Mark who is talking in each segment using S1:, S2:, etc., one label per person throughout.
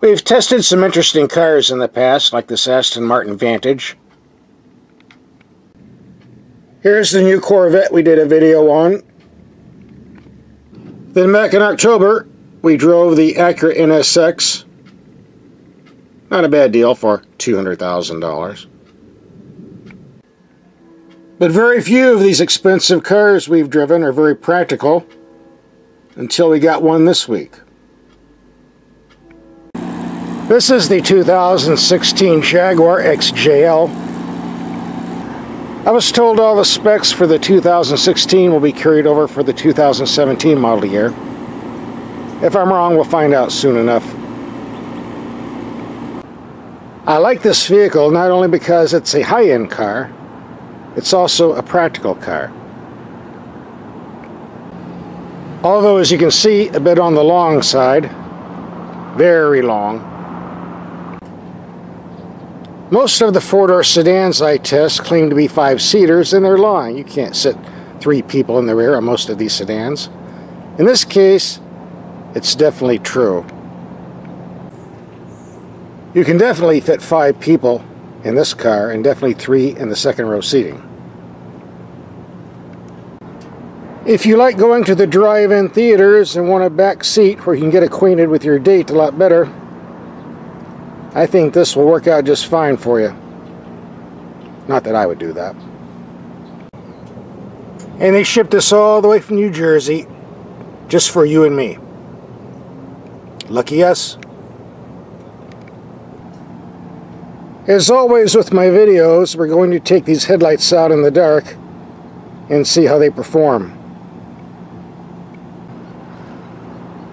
S1: We've tested some interesting cars in the past, like this Aston Martin Vantage. Here's the new Corvette we did a video on. Then back in October, we drove the Acura NSX. Not a bad deal for $200,000. But very few of these expensive cars we've driven are very practical until we got one this week. This is the 2016 Jaguar XJL. I was told all the specs for the 2016 will be carried over for the 2017 model year. If I'm wrong, we'll find out soon enough. I like this vehicle not only because it's a high-end car, it's also a practical car. Although, as you can see, a bit on the long side, very long. Most of the four-door sedans I test claim to be 5-seaters, and they're lying. You can't sit 3 people in the rear on most of these sedans. In this case, it's definitely true. You can definitely fit 5 people in this car, and definitely 3 in the second row seating. If you like going to the drive-in theaters and want a back seat where you can get acquainted with your date a lot better, I think this will work out just fine for you. Not that I would do that. And they shipped this all the way from New Jersey, just for you and me. Lucky us. As always with my videos, we're going to take these headlights out in the dark and see how they perform.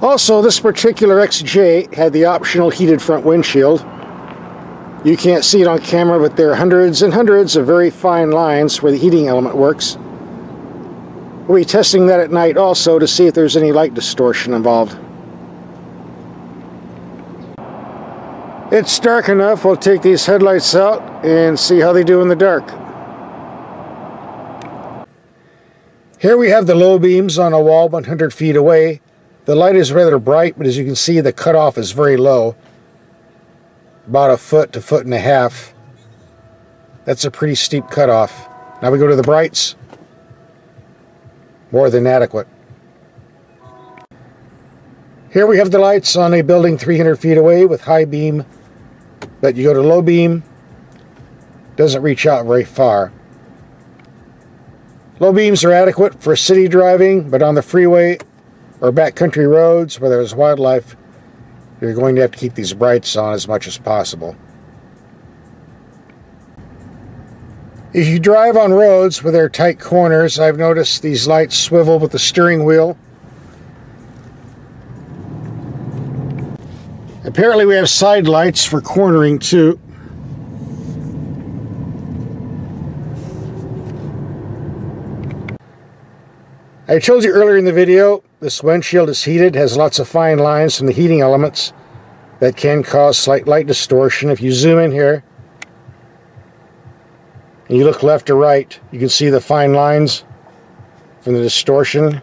S1: Also, this particular XJ had the optional heated front windshield. You can't see it on camera, but there are hundreds and hundreds of very fine lines where the heating element works. We'll be testing that at night also to see if there's any light distortion involved. It's dark enough, we'll take these headlights out and see how they do in the dark. Here we have the low beams on a wall 100 feet away. The light is rather bright, but as you can see, the cutoff is very low. About 1 foot to 1.5 feet. That's a pretty steep cutoff. Now we go to the brights. More than adequate. Here we have the lights on a building 300 feet away with high beam, but you go to low beam, doesn't reach out very far. Low beams are adequate for city driving, but on the freeway or backcountry roads where there's wildlife, you're going to have to keep these brights on as much as possible. If you drive on roads where there are tight corners, I've noticed these lights swivel with the steering wheel. Apparently we have side lights for cornering too. I told you earlier in the video, this windshield is heated, has lots of fine lines from the heating elements that can cause slight light distortion. If you zoom in here and you look left to right, you can see the fine lines from the distortion.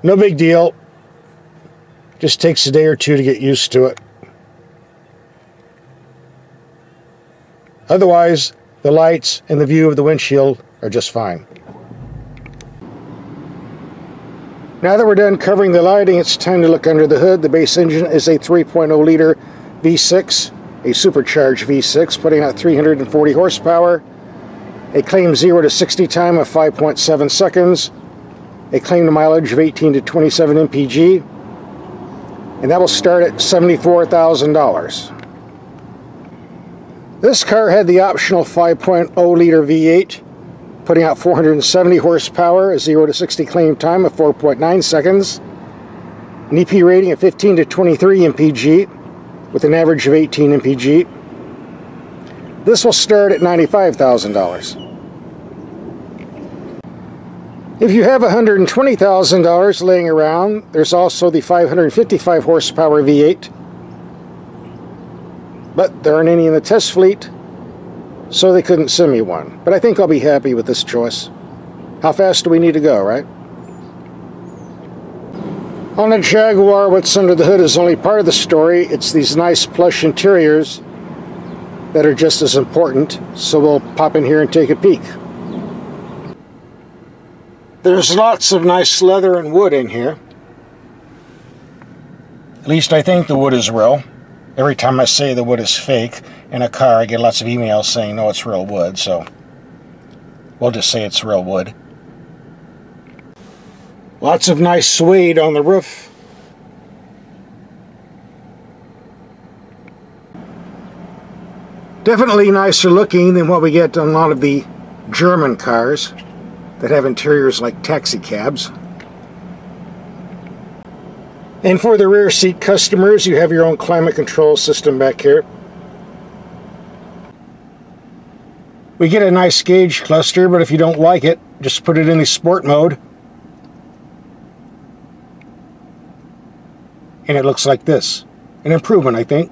S1: No big deal. Just takes a day or two to get used to it. Otherwise, the lights and the view of the windshield are just fine. Now that we're done covering the lighting, it's time to look under the hood. The base engine is a 3.0 liter V6, a supercharged V6, putting out 340 horsepower, a claimed 0 to 60 time of 5.7 seconds, a claimed mileage of 18 to 27 mpg, and that will start at $74,000. This car had the optional 5.0 liter V8, putting out 470 horsepower, a 0 to 60 claim time of 4.9 seconds, an EP rating of 15 to 23 mpg, with an average of 18 mpg. This will start at $95,000. If you have $120,000 laying around, there's also the 555 horsepower V8, but there aren't any in the test fleet, so they couldn't send me one. But I think I'll be happy with this choice. How fast do we need to go, right? On a Jaguar, what's under the hood is only part of the story. It's these nice plush interiors that are just as important, so we'll pop in here and take a peek. There's lots of nice leather and wood in here. At least I think the wood is real. Every time I say the wood is fake in a car, I get lots of emails saying, no, it's real wood, so we'll just say it's real wood. Lots of nice suede on the roof. Definitely nicer looking than what we get on a lot of the German cars that have interiors like taxi cabs. And for the rear seat customers, you have your own climate control system back here. We get a nice gauge cluster, but if you don't like it, just put it in the sport mode. And it looks like this. An improvement, I think.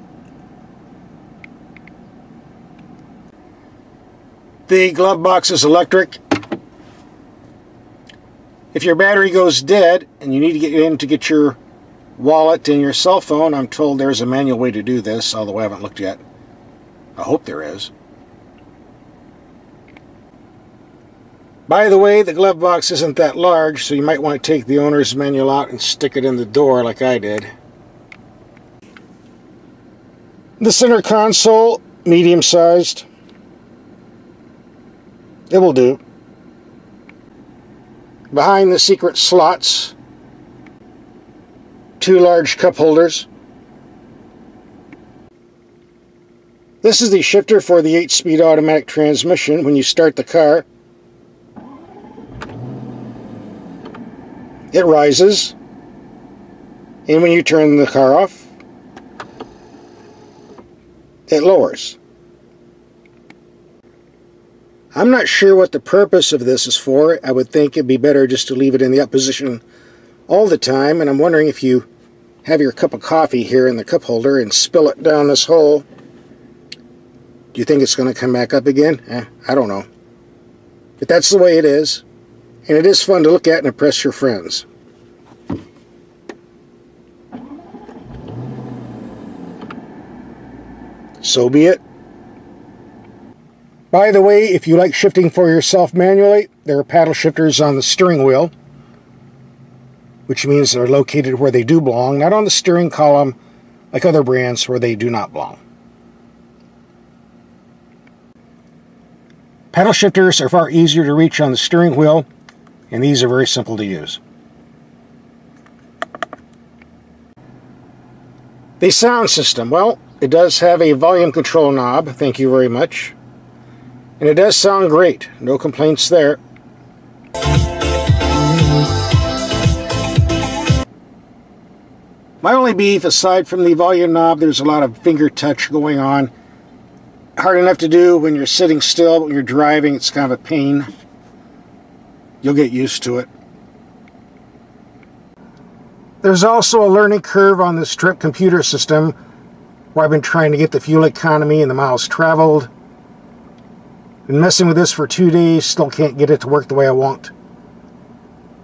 S1: The glove box is electric. If your battery goes dead and you need to get in to get your wallet and your cell phone, I'm told there's a manual way to do this, although I haven't looked yet. I hope there is. By the way, the glove box isn't that large, so you might want to take the owner's manual out and stick it in the door like I did. The center console, medium-sized. It will do. Behind the secret slots, 2 large cup holders. This is the shifter for the 8-speed automatic transmission when you start the car. It rises, and when you turn the car off, it lowers. I'm not sure what the purpose of this is for. I would think it'd be better just to leave it in the up position all the time, and I'm wondering if you have your cup of coffee here in the cup holder and spill it down this hole, do you think it's going to come back up again? I don't know. But that's the way it is, and it is fun to look at and impress your friends. So be it. By the way, if you like shifting for yourself manually, there are paddle shifters on the steering wheel, which means they're located where they do belong, not on the steering column like other brands where they do not belong. Paddle shifters are far easier to reach on the steering wheel, and these are very simple to use. The sound system, well, it does have a volume control knob, thank you very much. And it does sound great, no complaints there. My only beef, aside from the volume knob, there's a lot of finger touch going on. Hard enough to do when you're sitting still, but when you're driving, it's kind of a pain. You'll get used to it. There's also a learning curve on this trip computer system, where I've been trying to get the fuel economy and the miles traveled. Been messing with this for 2 days, still can't get it to work the way I want.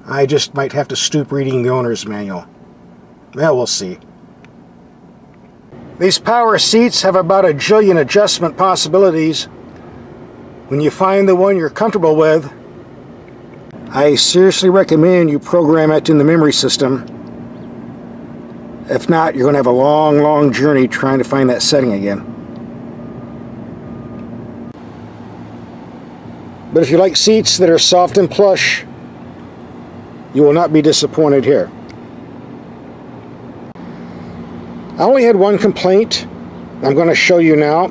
S1: I just might have to stoop reading the owner's manual. Well, we'll see. These power seats have about 1 jillion adjustment possibilities. When you find the one you're comfortable with, I seriously recommend you program it in the memory system. If not, you're going to have a long, long journey trying to find that setting again. But if you like seats that are soft and plush, you will not be disappointed here. I only had one complaint I'm going to show you now.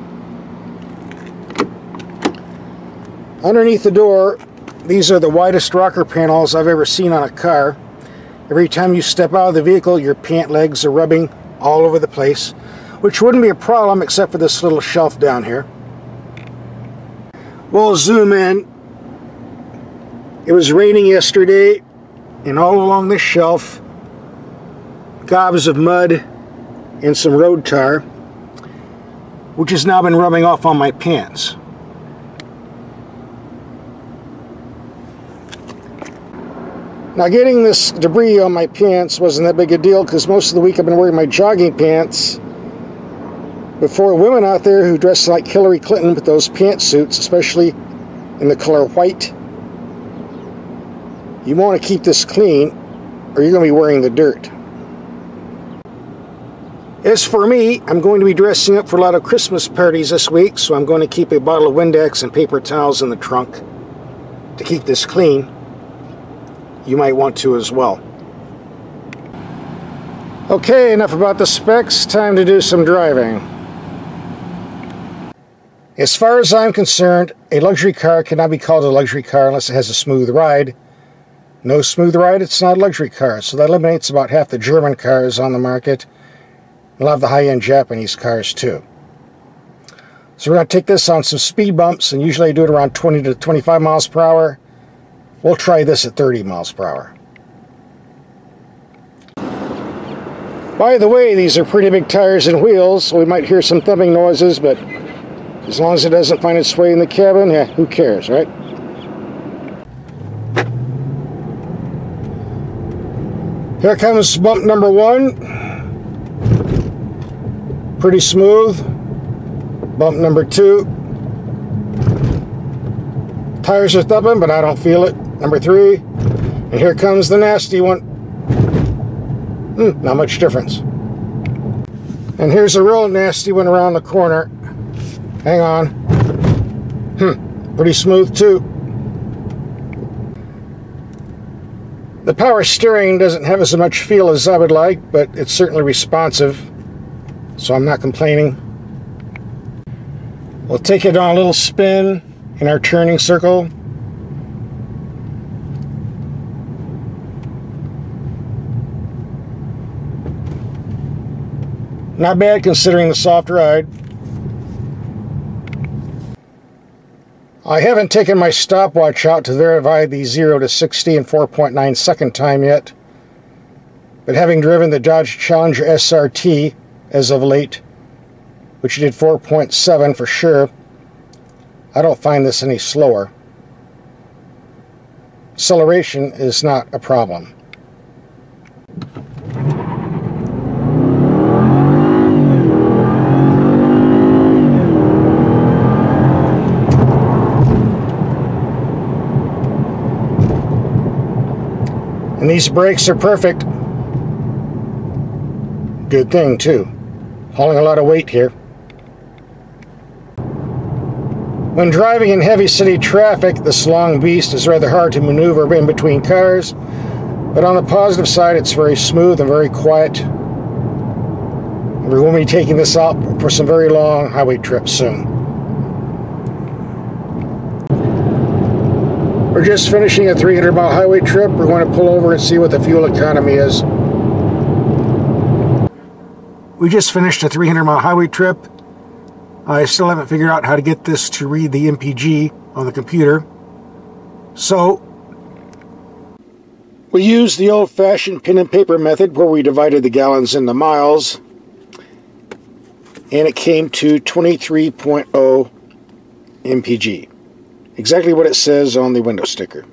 S1: Underneath the door, these are the widest rocker panels I've ever seen on a car. Every time you step out of the vehicle, your pant legs are rubbing all over the place, which wouldn't be a problem except for this little shelf down here. We'll zoom in. It was raining yesterday, and all along this shelf, gobs of mud and some road tar, which has now been rubbing off on my pants. Now, getting this debris on my pants wasn't that big a deal because most of the week I've been wearing my jogging pants. But for women out there who dress like Hillary Clinton with those pantsuits, especially in the color white, you want to keep this clean or you're going to be wearing the dirt. As for me, I'm going to be dressing up for a lot of Christmas parties this week, so I'm going to keep a bottle of Windex and paper towels in the trunk to keep this clean. You might want to as well. Okay, enough about the specs. Time to do some driving. As far as I'm concerned, a luxury car cannot be called a luxury car unless it has a smooth ride. No smooth ride, it's not a luxury car. So that eliminates about half the German cars on the market. And a lot of the high-end Japanese cars too. So we're going to take this on some speed bumps, and usually I do it around 20 to 25 miles per hour. We'll try this at 30 miles per hour. By the way, these are pretty big tires and wheels, so we might hear some thumping noises, but as long as it doesn't find its way in the cabin, yeah, who cares, right? Here comes bump number 1. Pretty smooth. Bump number 2. Tires are thumping, but I don't feel it. Number 3. And here comes the nasty one. Not much difference. And here's a real nasty one around the corner. Hang on. Pretty smooth too. The power steering doesn't have as much feel as I would like, but it's certainly responsive, so I'm not complaining. We'll take it on a little spin in our turning circle. Not bad considering the soft ride. I haven't taken my stopwatch out to verify the 0 to 60 in 4.9 second time yet, but having driven the Dodge Challenger SRT as of late, which did 4.7 for sure, I don't find this any slower. Acceleration is not a problem. And these brakes are perfect. Good thing too. Hauling a lot of weight here. When driving in heavy city traffic, this long beast is rather hard to maneuver in between cars, but on the positive side, it's very smooth and very quiet. And we're going to be taking this out for some very long highway trips soon. We're just finishing a 300-mile highway trip. We're going to pull over and see what the fuel economy is. We just finished a 300-mile highway trip. I still haven't figured out how to get this to read the MPG on the computer. So, we used the old-fashioned pen and paper method where we divided the gallons into miles. And it came to 23.0 MPG. Exactly what it says on the window sticker.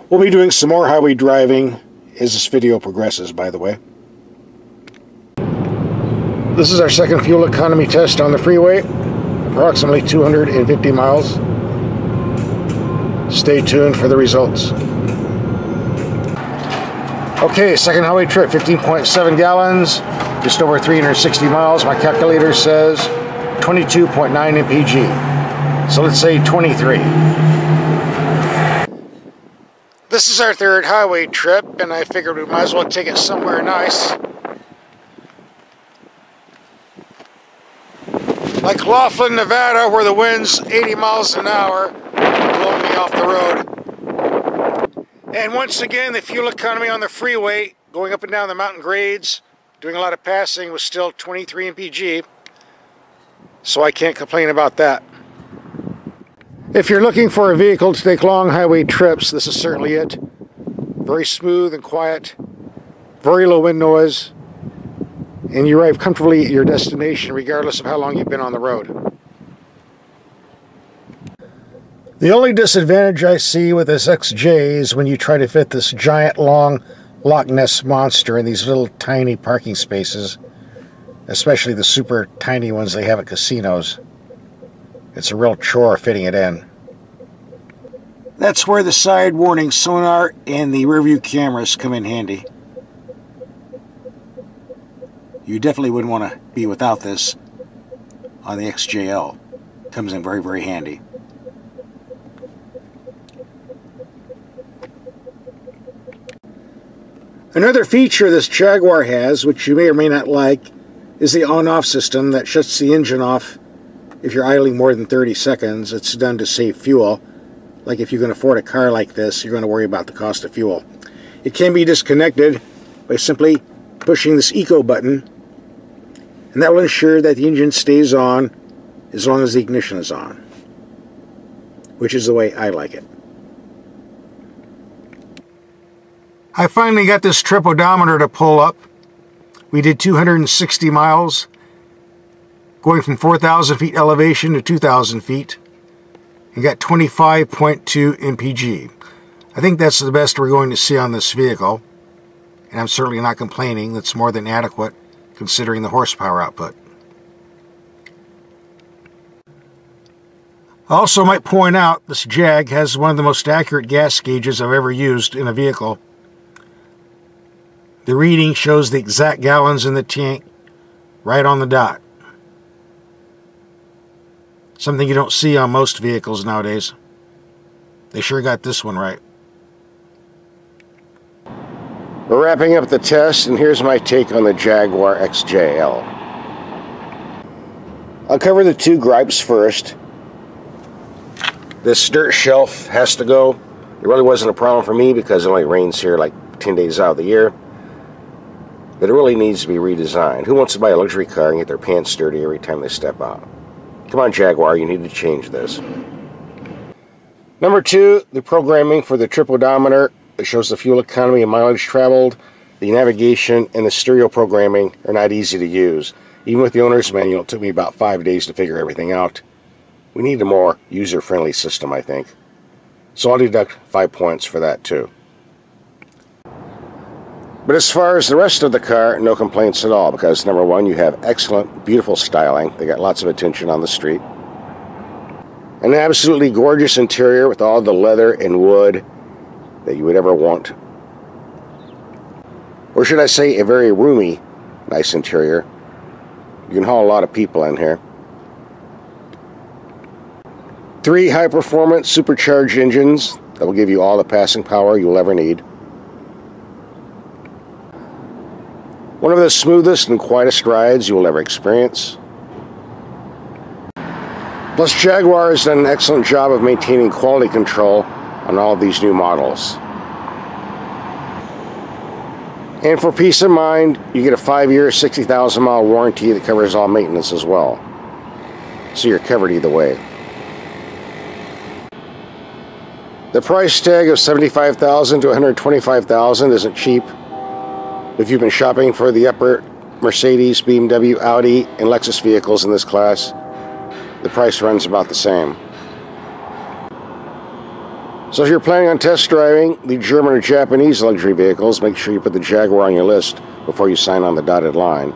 S1: We'll be doing some more highway driving as this video progresses, by the way. This is our second fuel economy test on the freeway, approximately 250 miles. Stay tuned for the results. Okay, second highway trip, 15.7 gallons, just over 360 miles. My calculator says 22.9 mpg. So let's say 23. This is our third highway trip, and I figured we might as well take it somewhere nice. Like Laughlin, Nevada, where the wind's 80 miles an hour, blowing me off the road. And once again, the fuel economy on the freeway, going up and down the mountain grades, doing a lot of passing, was still 23 mpg. So I can't complain about that. If you're looking for a vehicle to take long highway trips, this is certainly it. Very smooth and quiet, very low wind noise, and you arrive comfortably at your destination regardless of how long you've been on the road. The only disadvantage I see with this XJ is when you try to fit this giant long Loch Ness monster in these little tiny parking spaces, especially the super tiny ones they have at casinos. It's a real chore fitting it in. That's where the side warning sonar and the rearview cameras come in handy. You definitely wouldn't want to be without this on the XJL. Comes in very, very handy. Another feature this Jaguar has, which you may or may not like, is the on-off system that shuts the engine off if you're idling more than 30 seconds. It's done to save fuel. Like if you can afford a car like this, you're going to worry about the cost of fuel. It can be disconnected by simply pushing this eco button, and that will ensure that the engine stays on as long as the ignition is on, which is the way I like it. I finally got this trip odometer to pull up. We did 260 miles, going from 4,000 feet elevation to 2,000 feet, and got 25.2 mpg. I think that's the best we're going to see on this vehicle, and I'm certainly not complaining. That's more than adequate considering the horsepower output. I also might point out this Jag has one of the most accurate gas gauges I've ever used in a vehicle. The reading shows the exact gallons in the tank right on the dot. Something you don't see on most vehicles nowadays. They sure got this one right. We're wrapping up the test, and here's my take on the Jaguar XJL. I'll cover the two gripes first. This dirt shelf has to go. It really wasn't a problem for me because it only rains here like 10 days out of the year. But it really needs to be redesigned. Who wants to buy a luxury car and get their pants dirty every time they step out? Come on, Jaguar, you need to change this. Number two, the programming for the trip odometer. It shows the fuel economy and mileage traveled. The navigation and the stereo programming are not easy to use. Even with the owner's manual, it took me about 5 days to figure everything out. We need a more user-friendly system, I think. So I'll deduct 5 points for that too. But as far as the rest of the car, no complaints at all, because number one, you have excellent, beautiful styling. They got lots of attention on the street. An absolutely gorgeous interior with all the leather and wood that you would ever want. Or should I say, a very roomy, nice interior. You can haul a lot of people in here. 3 high-performance supercharged engines that will give you all the passing power you'll ever need. One of the smoothest and quietest rides you will ever experience. Plus, Jaguar has done an excellent job of maintaining quality control on all of these new models. And for peace of mind, you get a 5-year, 60,000-mile warranty that covers all maintenance as well. So you're covered either way. The price tag of $75,000 to $125,000 isn't cheap. If you've been shopping for the upper Mercedes, BMW, Audi, and Lexus vehicles in this class, the price runs about the same. So if you're planning on test driving the German or Japanese luxury vehicles, make sure you put the Jaguar on your list before you sign on the dotted line.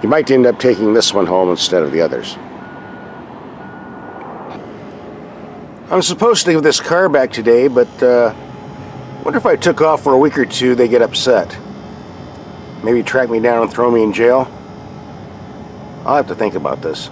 S1: You might end up taking this one home instead of the others. I'm supposed to give this car back today, but wonder if I took off for a week or two, they get upset. Maybe track me down and throw me in jail? I'll have to think about this.